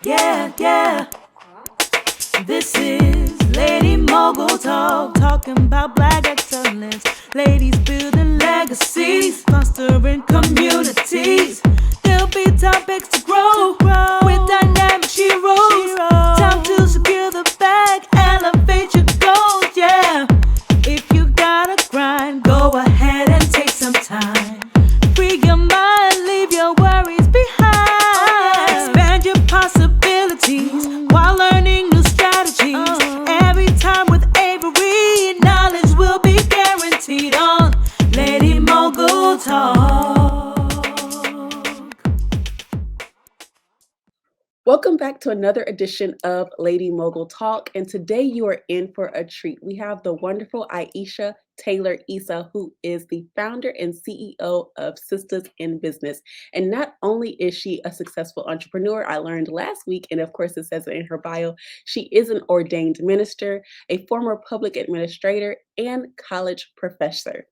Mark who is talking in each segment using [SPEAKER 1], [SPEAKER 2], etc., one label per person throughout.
[SPEAKER 1] Yeah. This is Lady Mogul Talk, talking about black excellence. Ladies building legacies, fostering communities. There'll be topics to grow with dynamic heroes. Time to secure the bag, elevate your goals, yeah. If you gotta grind, go ahead and take some time. Free your mind, leave your worries behind. Expand your possibilities while learning new strategies. Every time with Avery, knowledge will be guaranteed on Lady Mogul Talk.
[SPEAKER 2] Welcome back to another edition of Lady Mogul Talk, and today you are in for a treat. We have the wonderful Aisha Taylor Issah, who is the founder and CEO of Sistahs in Business. And not only is she a successful entrepreneur, I learned last week, and of course it says it in her bio, she is an ordained minister, a former public administrator, and college professor.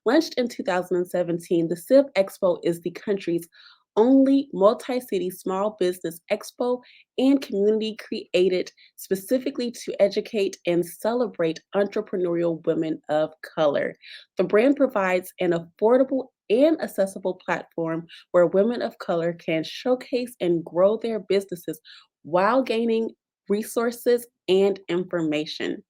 [SPEAKER 2] Launched in 2017, the SIB Expo is the country's only multi-city small business expo and community created specifically to educate and celebrate entrepreneurial women of color. The brand provides an affordable and accessible platform where women of color can showcase and grow their businesses while gaining resources and information.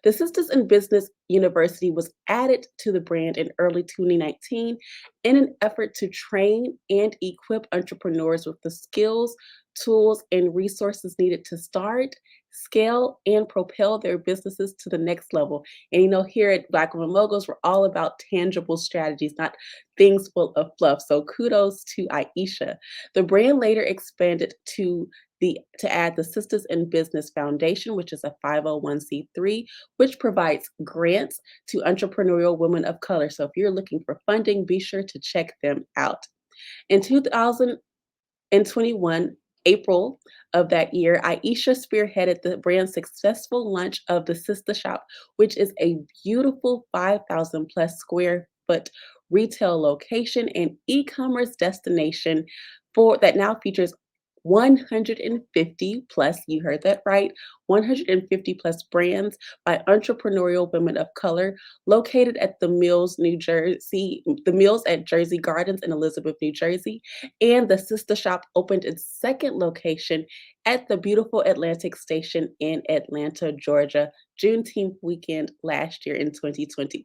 [SPEAKER 2] The Sistahs in Business University was added to the brand in early 2019 in an effort to train and equip entrepreneurs with the skills, tools, and resources needed to start, scale, and propel their businesses to the next level. And here at Black Women Moguls, we're all about tangible strategies, not things full of fluff. So kudos to Aisha. The brand later expanded to add the Sistahs in Business Foundation, which is a 501c3, which provides grants to entrepreneurial women of color. So if you're looking for funding, be sure to check them out. In 2021, April of that year, Aisha spearheaded the brand's successful launch of the Sistah Shop, which is a beautiful 5,000 plus square foot retail location and e-commerce destination that now features 150 plus, you heard that right, 150 plus brands by entrepreneurial women of color located at the Mills, New Jersey, the Mills at Jersey Gardens in Elizabeth, New Jersey. And the Sistah Shop opened its second location at the beautiful Atlantic Station in Atlanta, Georgia, Juneteenth weekend last year in 2022.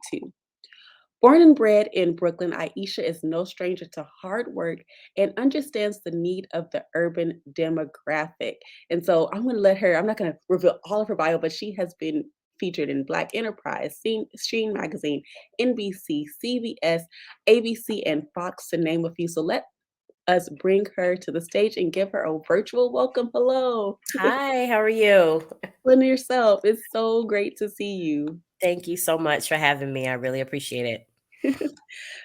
[SPEAKER 2] Born and bred in Brooklyn, Aisha is no stranger to hard work and understands the need of the urban demographic. And so I'm not going to reveal all of her bio, but she has been featured in Black Enterprise, Sheen Magazine, NBC, CBS, ABC, and Fox, to name a few. So let us bring her to the stage and give her a virtual welcome. Hello.
[SPEAKER 3] Hi, how are you?
[SPEAKER 2] Lynn yourself. It's so great to see you.
[SPEAKER 3] Thank you so much for having me. I really appreciate it.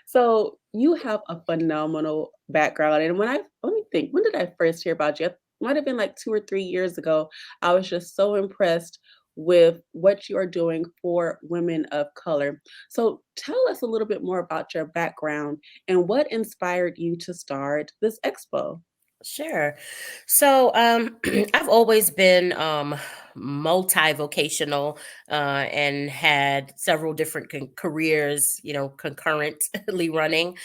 [SPEAKER 2] So you have a phenomenal background. And let me think, when did I first hear about you? It might have been like 2 or 3 years ago. I was just so impressed with what you are doing for women of color. So tell us a little bit more about your background and what inspired you to start this expo.
[SPEAKER 3] Sure. So I've always been multi-vocational and had several different careers, concurrently running.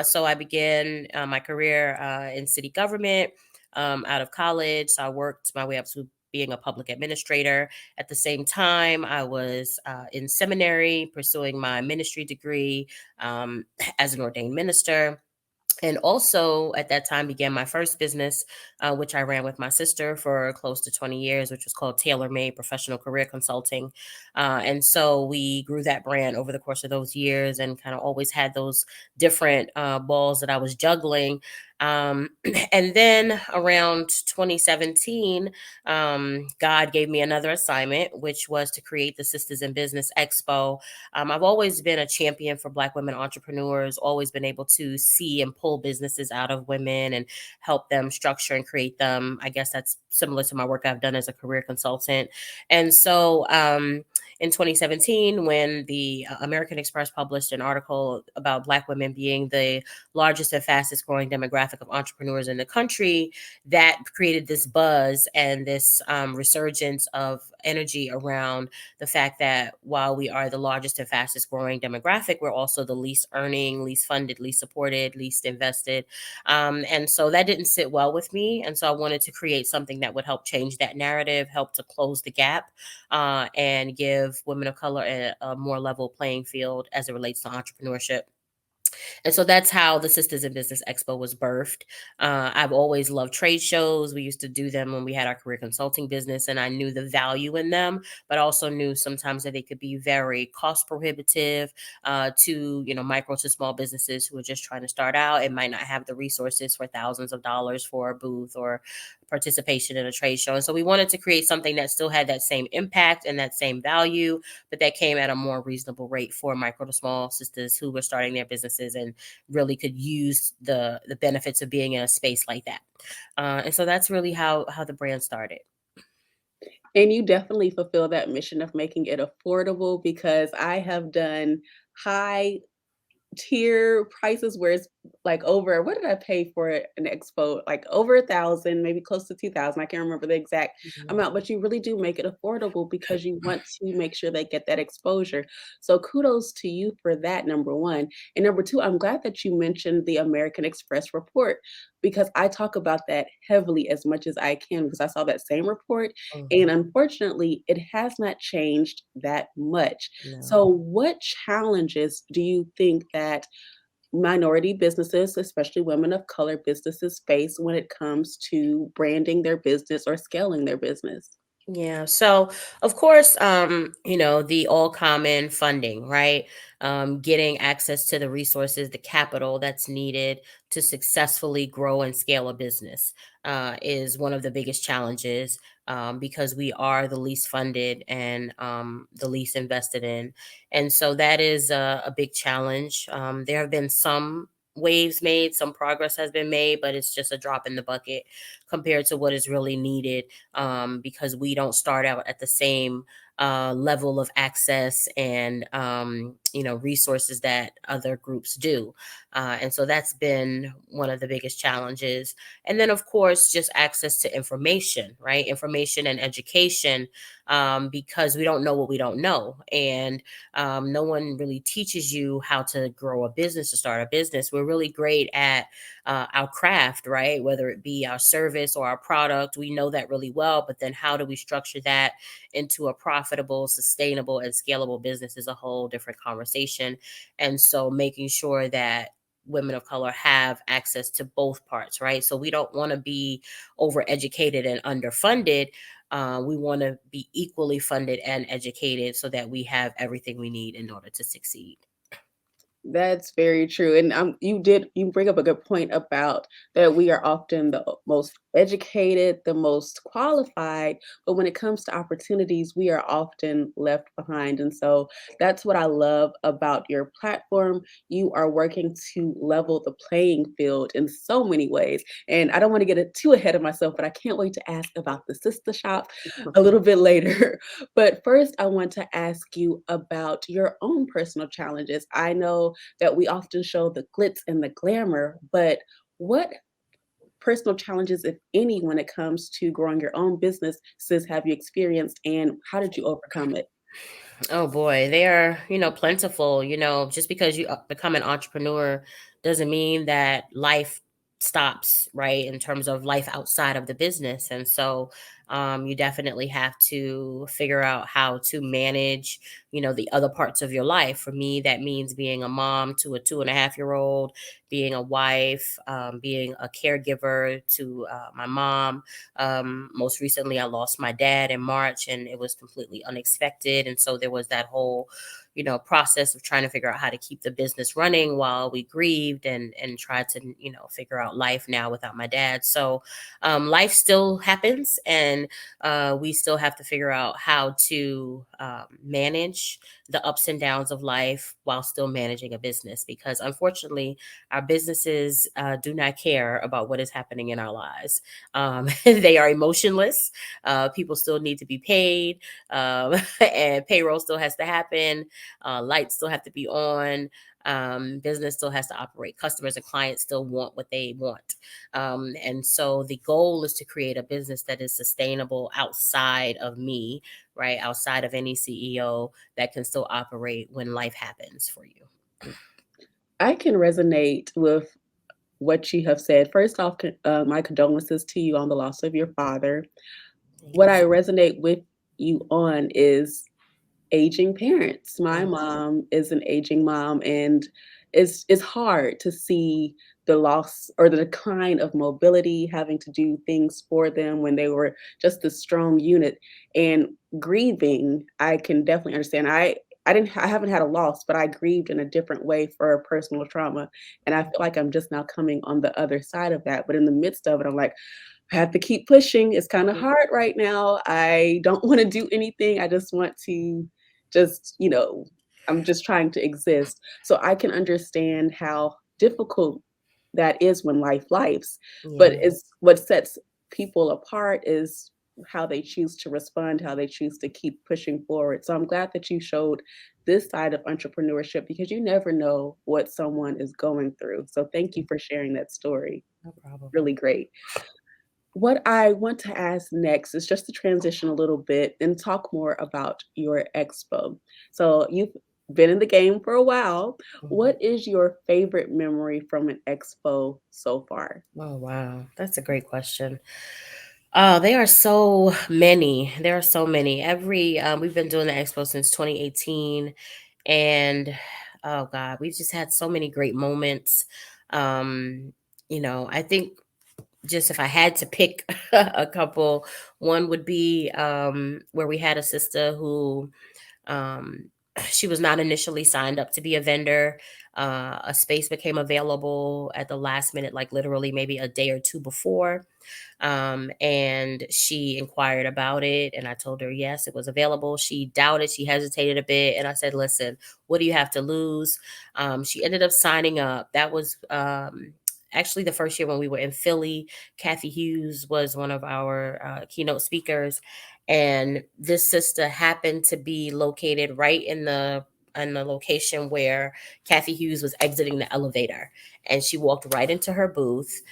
[SPEAKER 3] So I began my career in city government out of college. So I worked my way up to being a public administrator. At the same time, I was in seminary pursuing my ministry degree as an ordained minister. And also at that time began my first business, which I ran with my sister for close to 20 years, which was called Tailor Made Professional Career Consulting. And so we grew that brand over the course of those years and kind of always had those different balls that I was juggling. Um, and then around 2017, God gave me another assignment, which was to create the Sistahs in Business Expo. I've always been a champion for Black women entrepreneurs, always been able to see and pull businesses out of women and help them structure and create them. I guess that's similar to my work I've done as a career consultant. And so in 2017, when the American Express published an article about Black women being the largest and fastest growing demographic demographic of entrepreneurs in the country, that created this buzz and this resurgence of energy around the fact that while we are the largest and fastest growing demographic, we're also the least earning, least funded, least supported, least invested. And so that didn't sit well with me. And so I wanted to create something that would help change that narrative, help to close the gap, and give women of color a more level playing field as it relates to entrepreneurship. And so that's how the Sistahs in Business Expo was birthed. I've always loved trade shows. We used to do them when we had our career consulting business, and I knew the value in them, but also knew sometimes that they could be very cost prohibitive to, micro to small businesses who are just trying to start out and might not have the resources for thousands of dollars for a booth or participation in a trade show. And so we wanted to create something that still had that same impact and that same value, but that came at a more reasonable rate for micro to small sisters who were starting their businesses and really could use the benefits of being in a space like that. And so that's really how the brand started.
[SPEAKER 2] And you definitely fulfill that mission of making it affordable, because I have done high tier prices where it's like over, what did I pay for an expo? Like over 1,000, maybe close to 2,000. I can't remember the exact
[SPEAKER 3] Mhm.
[SPEAKER 2] amount, but you really do make it affordable because you want to make sure they get that exposure. So kudos to you for that, number one. And number two, I'm glad that you mentioned the American Express report, because I talk about that heavily as much as I can, because I saw that same report, and
[SPEAKER 3] Mhm.
[SPEAKER 2] unfortunately it has not changed that much. So
[SPEAKER 3] No.
[SPEAKER 2] what challenges do you think that minority businesses, especially women of color businesses, face when it comes to branding their business or scaling their business?
[SPEAKER 3] Yeah. So, of course, the all common funding, right? Getting access to the resources, the capital that's needed to successfully grow and scale a business is one of the biggest challenges, because we are the least funded and the least invested in. And so that is a big challenge. There have been some waves made, some progress has been made, but it's just a drop in the bucket compared to what is really needed, because we don't start out at the same level of access and resources that other groups do. And so that's been one of the biggest challenges. And then, of course, just access to information, right? Information and education, because we don't know what we don't know. And no one really teaches you how to grow a business, to start a business. We're really great at our craft, right? Whether it be our service or our product, we know that really well. But then how do we structure that into a profitable, sustainable, and scalable business is a whole different conversation. And so making sure that women of color have access to both parts, right? So we don't want to be overeducated and underfunded. We want to be equally funded and educated so that we have everything we need in order to succeed.
[SPEAKER 2] That's very true, and, you bring up a good point about that we are often the most educated, the most qualified, but when it comes to opportunities, we are often left behind, and so that's what I love about your platform. You are working to level the playing field in so many ways, and I don't wanna get it too ahead of myself, but I can't wait to ask about the sister shop a little bit later. But first, I want to ask you about your own personal challenges. I know that we often show the glitz and the glamour, but what personal challenges, if any, when it comes to growing your own businesses have you experienced, and how did you overcome it?
[SPEAKER 3] Oh boy, they are, plentiful. Just because you become an entrepreneur doesn't mean that life stops, right? In terms of life outside of the business. And so you definitely have to figure out how to manage, the other parts of your life. For me, that means being a mom to a 2.5-year-old, being a wife, being a caregiver to my mom. Most recently, I lost my dad in March, and it was completely unexpected. And so there was that whole, process of trying to figure out how to keep the business running while we grieved and tried to, figure out life now without my dad. So life still happens, and we still have to figure out how to manage the ups and downs of life while still managing a business, because unfortunately our businesses do not care about what is happening in our lives. They are emotionless. People still need to be paid, and payroll still has to happen. Lights still have to be on. Business still has to operate. Customers and clients still want what they want. And so the goal is to create a business that is sustainable outside of me, right? Outside of any CEO, that can still operate when life happens for you.
[SPEAKER 2] I can resonate with what you have said. First off, my condolences to you on the loss of your father.
[SPEAKER 3] Thank
[SPEAKER 2] What
[SPEAKER 3] you.
[SPEAKER 2] I resonate with you on is aging parents. My
[SPEAKER 3] Mhm.
[SPEAKER 2] mom is an aging mom, and it's hard to see the loss or the decline of mobility, having to do things for them when they were just a strong unit. And grieving, I can definitely understand. I haven't had a loss, but I grieved in a different way for personal trauma. And I feel like I'm just now coming on the other side of that. But in the midst of it, I'm like, I have to keep pushing. It's kind of hard right now. I don't want to do anything. I just want to just, I'm just trying to exist. So I can understand how difficult that is when life lives. But
[SPEAKER 3] Yeah.
[SPEAKER 2] it's what sets people apart is how they choose to respond, how they choose to keep pushing forward. So I'm glad that you showed this side of entrepreneurship because you never know what someone is going through. So thank you for sharing that story.
[SPEAKER 3] No problem.
[SPEAKER 2] Really great. What I want to ask next is just to transition a little bit and talk more about your expo. So you've been in the game for a while.
[SPEAKER 3] Mhm.
[SPEAKER 2] What is your favorite memory from an expo so far?
[SPEAKER 3] Oh, wow. That's a great question. There are so many. There are so many. We've been doing the expo since 2018, and oh God, we just had so many great moments. Um, I think just if I had to pick a couple, one would be where we had a sister who um, she was not initially signed up to be a vendor. A space became available at the last minute, like literally maybe a day or two before. And she inquired about it, and I told her yes, it was available. She doubted, she hesitated a bit, and I said, "Listen, what do you have to lose?" She ended up signing up. That was actually the first year when we were in Philly. Kathy Hughes was one of our keynote speakers, and this sister happened to be located right in the location where Kathy Hughes was exiting the elevator, and she walked right into her booth,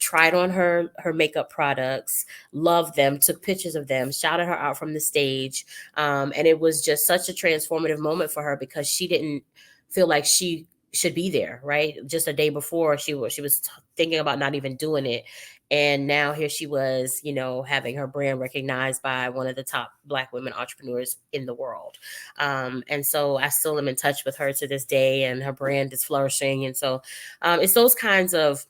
[SPEAKER 3] tried on her makeup products, loved them, took pictures of them, shouted her out from the stage, and it was just such a transformative moment for her because she didn't feel like she should be there. Right, just a day before she was thinking about not even doing it, and now here she was, having her brand recognized by one of the top Black women entrepreneurs in the world. And so I still am in touch with her to this day, and her brand is flourishing. And so it's those kinds of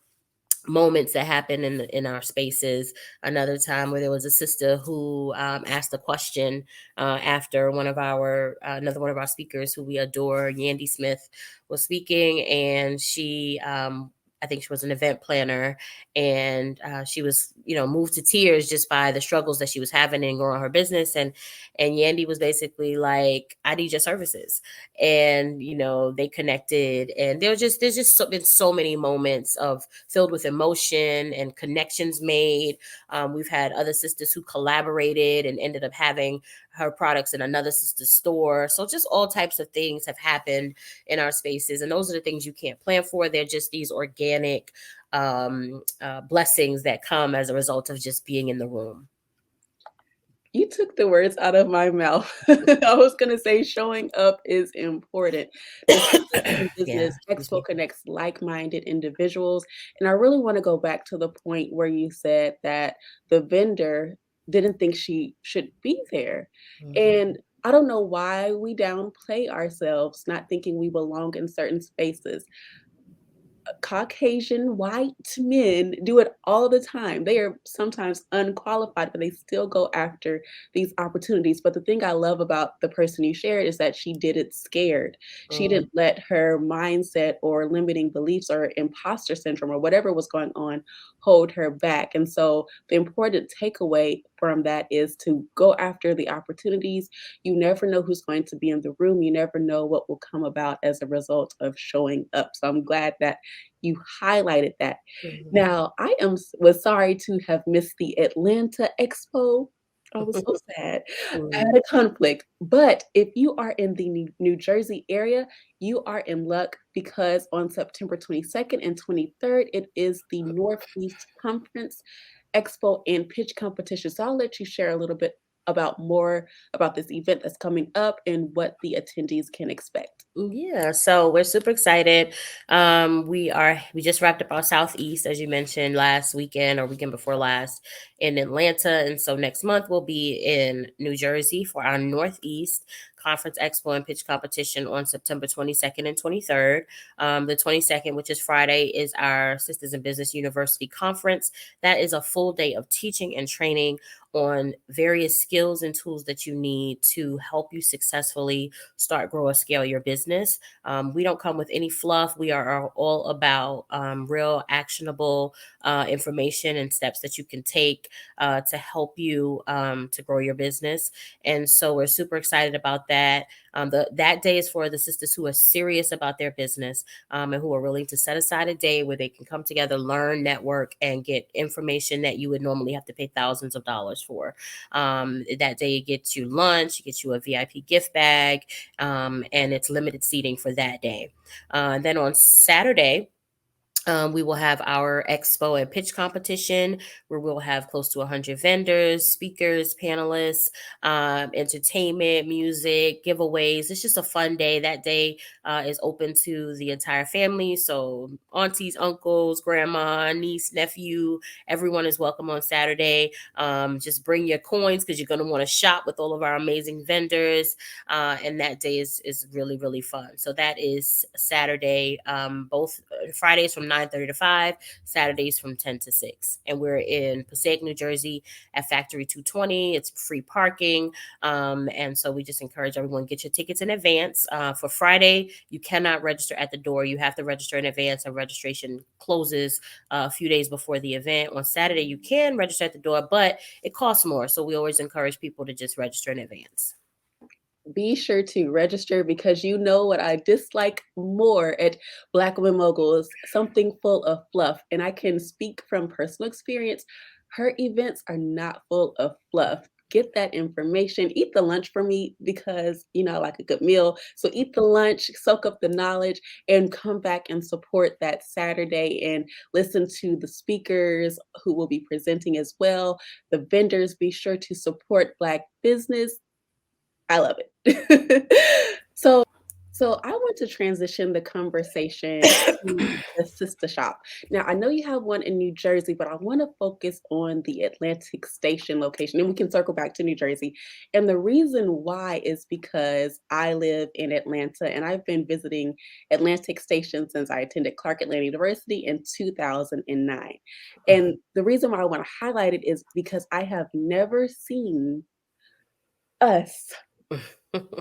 [SPEAKER 3] moments that happen in our spaces. Another time where there was a sister who asked a question after another one of our speakers who we adore, Yandy Smith, was speaking, and she I think she was an event planner, and she was, moved to tears just by the struggles that she was having in growing her business. And Yandy was basically like, "I need your services." And they connected, and been so many moments of filled with emotion and connections made. We've had other sisters who collaborated and ended up having her products in another sister's store. So just all types of things have happened in our spaces, and those are the things you can't plan for. They're just these organic blessings that come as a result of just being in the room.
[SPEAKER 2] You took the words out of my mouth. I was going to say showing up is important. The Sisters in
[SPEAKER 3] Yeah,
[SPEAKER 2] Business
[SPEAKER 3] excuse
[SPEAKER 2] Expo
[SPEAKER 3] me.
[SPEAKER 2] connects like-minded individuals. And I really want to go back to the point where you said that the vendor didn't think she should be there.
[SPEAKER 3] Mhm.
[SPEAKER 2] And I don't know why we downplay ourselves, not thinking we belong in certain spaces. Caucasian white men do it all the time. They are sometimes unqualified, but they still go after these opportunities. But the thing I love about the person you shared is that she did it scared. She
[SPEAKER 3] Mhm.
[SPEAKER 2] didn't let her mindset or limiting beliefs or imposter syndrome or whatever was going on hold her back. And so the important takeaway from that is to go after the opportunities. You never know who's going to be in the room. You never know what will come about as a result of showing up. So I'm glad that you highlighted that.
[SPEAKER 3] Mhm.
[SPEAKER 2] Now, I was sorry to have missed the Atlanta Expo. I was so sad. I
[SPEAKER 3] Mm.
[SPEAKER 2] had a conflict, but if you are in the New Jersey area, you are in luck because on September 22nd and 23rd, it is the Northeast Conference Expo and Pitch Competition. So I'll let you share a little bit about more about this event that's coming up and what the attendees can expect.
[SPEAKER 3] Yeah, so we're super excited. We just wrapped up our Southeast, as you mentioned, last weekend or weekend before last in Atlanta, and so next month we'll be in New Jersey for our Northeast Conference Expo and Pitch Competition on September 22nd and 23rd. The 22nd, which is Friday, is our Sisters in Business University Conference. That is a full day of teaching and training on various skills and tools that you need to help you successfully start, grow, or scale your business. We don't come with any fluff. We are all about real actionable information and steps that you can take to help you to grow your business. And so we're super excited about that. That day is for the sisters who are serious about their business and who are willing to set aside a day where they can come together, learn, network, and get information that you would normally have to pay thousands of dollars for. That day, it gets you lunch, it gets you a VIP gift bag, and it's limited seating for that day. Then on Saturday, we will have our expo and pitch competition where we'll have close to 100 vendors, speakers, panelists, entertainment, music, giveaways. It's just a fun day. That day is open to the entire family. So, aunties, uncles, grandma, niece, nephew, everyone is welcome on Saturday. Just bring your coins because you're going to want to shop with all of our amazing vendors. And that day is really, really fun. So, that is Saturday, both Fridays from 9:30 to 5, Saturdays from 10 to 6. And we're in Passaic, New Jersey at Factory 220. It's free parking. And so we just encourage everyone, get your tickets in advance. For Friday, you cannot register at the door. You have to register in advance, and registration closes a few days before the event. On Saturday, you can register at the door, but it costs more. So we always encourage people to just register in advance.
[SPEAKER 2] Be sure to register because you know what I dislike more at Black Women Moguls, something full of fluff. And I can speak from personal experience. Her events are not full of fluff. Get that information. Eat the lunch for me because I like a good meal. So eat the lunch, soak up the knowledge, and come back and support that Saturday and listen to the speakers who will be presenting as well. The vendors, be sure to support Black business. I love it. So so I want to transition the conversation to the sister shop. Now, I know you have one in New Jersey, but I want to focus on the Atlantic Station location, and we can circle back to New Jersey. And the reason why is because I live in Atlanta, and I've been visiting Atlantic Station since I attended Clark Atlanta University in 2009. And the reason why I want to highlight it is because I have never seen us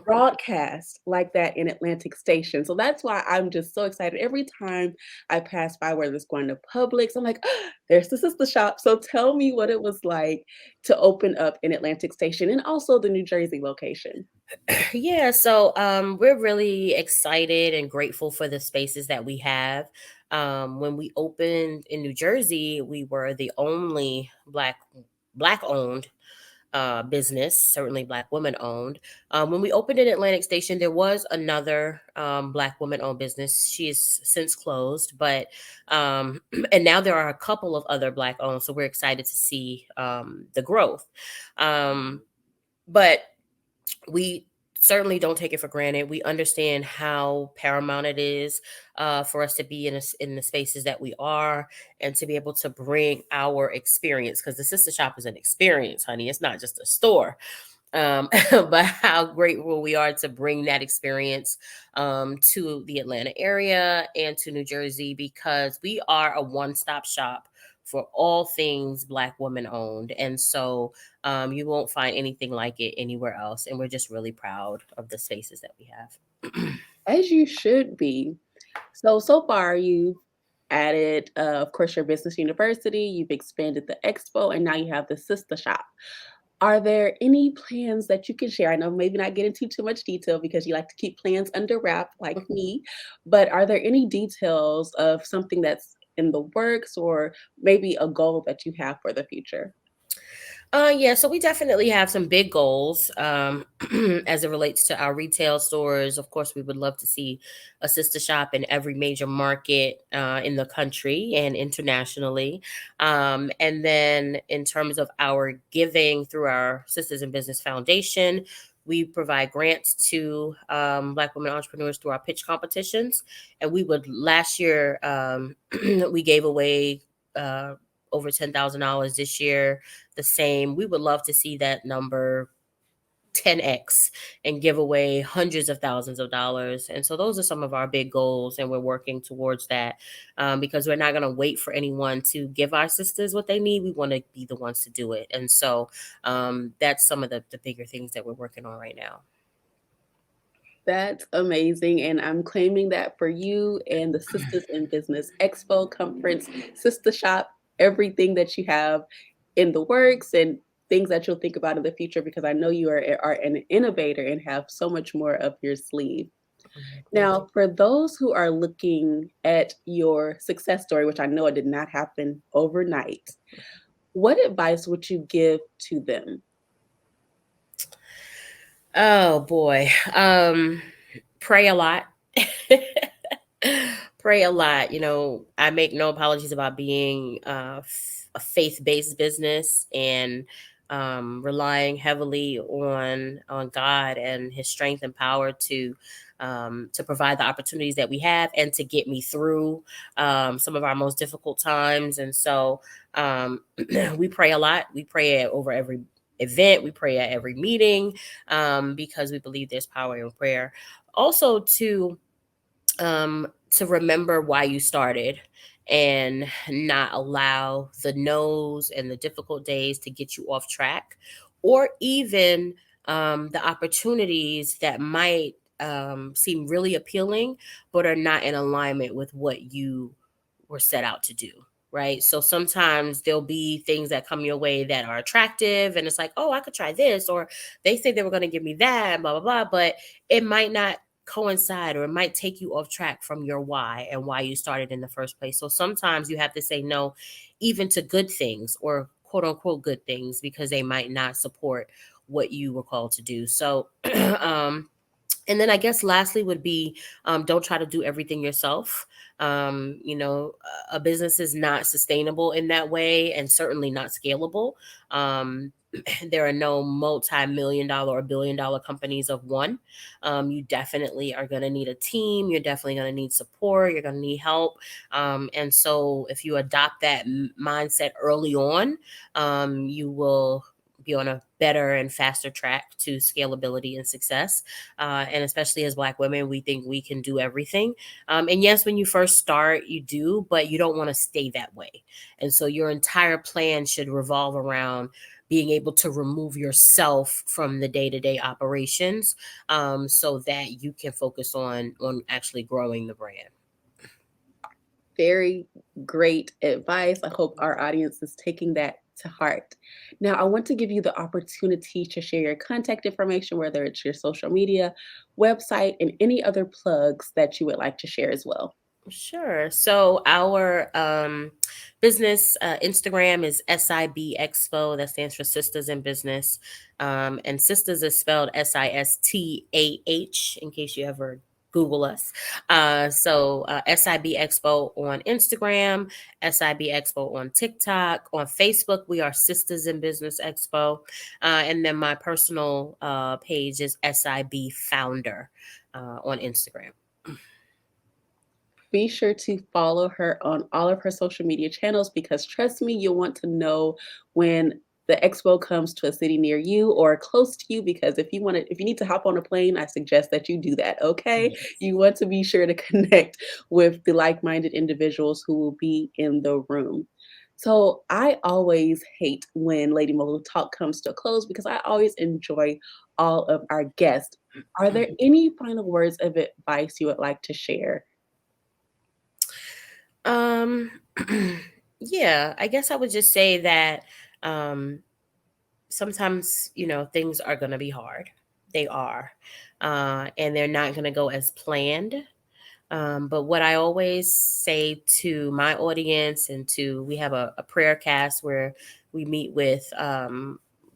[SPEAKER 2] broadcast like that in Atlantic Station. So that's why I'm just so excited. Every time I pass by where it's going to Publix, I'm like, there's the sister shop. So tell me what it was like to open up in Atlantic Station and also the New Jersey location.
[SPEAKER 3] Yeah, so we're really excited and grateful for the spaces that we have. When we opened in New Jersey, we were the only black owned business, certainly Black women owned. When we opened in Atlantic Station, there was another Black woman owned business. She is since closed, but and now there are a couple of other Black owned. So we're excited to see the growth. But we certainly don't take it for granted. We understand how paramount it is for us to be in the spaces that we are and to be able to bring our experience, because the sister shop is an experience, honey. It's not just a store. But how grateful we are to bring that experience to the Atlanta area and to New Jersey, because we are a one-stop shop for all things Black women owned. And so you won't find anything like it anywhere else. And we're just really proud of the spaces that we have.
[SPEAKER 2] As you should be. So far you've added, of course, your business university, you've expanded the expo, and now you have the sister shop. Are there any plans that you can share? I know maybe not get into too much detail because you like to keep plans under wrap like me, but are there any details of something that's in the works or maybe a goal that you have for the future?
[SPEAKER 3] Yeah, so we definitely have some big goals as it relates to our retail stores. Of course, we would love to see a sister shop in every major market in the country and internationally. And then, in terms of our giving through our Sisters in Business Foundation, we provide grants to Black women entrepreneurs through our pitch competitions. And we would last year we gave away over $10,000. This year the same. We would love to see that number 10x and give away hundreds of thousands of dollars. And so those are some of our big goals, and we're working towards that because we're not going to wait for anyone to give our sisters what they need. We want to be the ones to do it. And so that's some of the bigger things that we're working on right now.
[SPEAKER 2] That's amazing. And I'm claiming that for you and the Sisters in Business Expo conference, Sister Shop, everything that you have in the works and things that you'll think about in the future, because I know you are an innovator and have so much more up your sleeve.
[SPEAKER 3] Thank you.
[SPEAKER 2] Now, for those who are looking at your success story, which I know it did not happen overnight, what advice would you give to them?
[SPEAKER 3] Oh boy. Pray a lot. Pray a lot. I make no apologies about being a faith-based business and relying heavily on God and His strength and power to provide the opportunities that we have and to get me through some of our most difficult times. And so we pray a lot. We pray over every event. We pray at every meeting because we believe there's power in prayer. Also, to remember why you started and not allow the no's and the difficult days to get you off track, or even the opportunities that might seem really appealing but are not in alignment with what you were set out to do. Right. So sometimes there'll be things that come your way that are attractive, and it's like, oh, I could try this, or they say they were going to give me that, blah, blah, blah. But it might not coincide, or it might take you off track from your why and why you started in the first place. So sometimes you have to say no, even to good things, or quote unquote good things, because they might not support what you were called to do. So, and then I guess lastly would be don't try to do everything yourself. A business is not sustainable in that way, and certainly not scalable. Um, there are no multi-million dollar or billion-dollar companies of one. You definitely are going to need a team. You're definitely going to need support. You're going to need help. And so if you adopt that mindset early on, you will be on a better and faster track to scalability and success. And especially as Black women, we think we can do everything. And yes, when you first start, you do, but you don't want to stay that way. And so your entire plan should revolve around being able to remove yourself from the day-to-day operations, so that you can focus on actually growing the brand.
[SPEAKER 2] Very great advice. I hope our audience is taking that to heart. Now, I want to give you the opportunity to share your contact information, whether it's your social media, website, and any other plugs that you would like to share as well.
[SPEAKER 3] Sure. So our business Instagram is SIB Expo. That stands for Sisters in Business. And Sisters is spelled Sistah, in case you ever Google us. SIB Expo on Instagram, SIB Expo on TikTok. On Facebook, we are Sisters in Business Expo. And then my personal page is SIB Founder on Instagram.
[SPEAKER 2] Be sure to follow her on all of her social media channels, because trust me, you'll want to know when the expo comes to a city near you or close to you, because if you need to hop on a plane, I suggest that you do that, okay?
[SPEAKER 3] Yes.
[SPEAKER 2] You want to be sure to connect with the like-minded individuals who will be in the room. So I always hate when Lady Mogul Talk comes to a close, because I always enjoy all of our guests. Are there any final words of advice you would like to share?
[SPEAKER 3] Um, yeah, I guess I would just say that um, sometimes, things are going to be hard. They are. And they're not going to go as planned. But what I always say to my audience, and we have a prayer cast where We meet with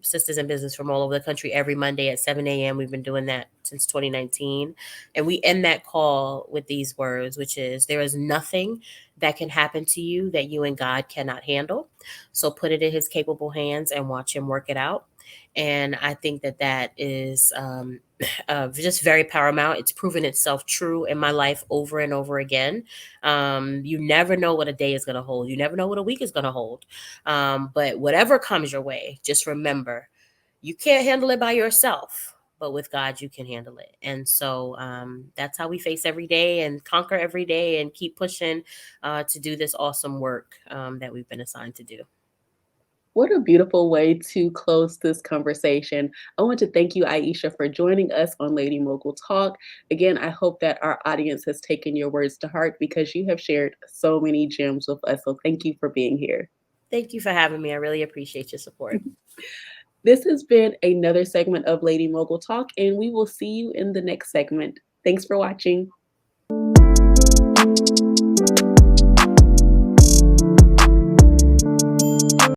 [SPEAKER 3] sisters in business from all over the country every Monday at 7 a.m. We've been doing that since 2019. And we end that call with these words, which is, there is nothing that can happen to you that you and God cannot handle. So put it in his capable hands and watch him work it out. And I think that that is just very paramount. It's proven itself true in my life over and over again. You never know what a day is going to hold. You never know what a week is going to hold. But whatever comes your way, just remember, you can't handle it by yourself, but with God, you can handle it. And so that's how we face every day and conquer every day and keep pushing to do this awesome work that we've been assigned to do.
[SPEAKER 2] What a beautiful way to close this conversation. I want to thank you, Aisha, for joining us on Lady Mogul Talk. Again, I hope that our audience has taken your words to heart because you have shared so many gems with us. So thank you for being here.
[SPEAKER 3] Thank you for having me. I really appreciate your support.
[SPEAKER 2] This has been another segment of Lady Mogul Talk, and we will see you in the next segment. Thanks for watching.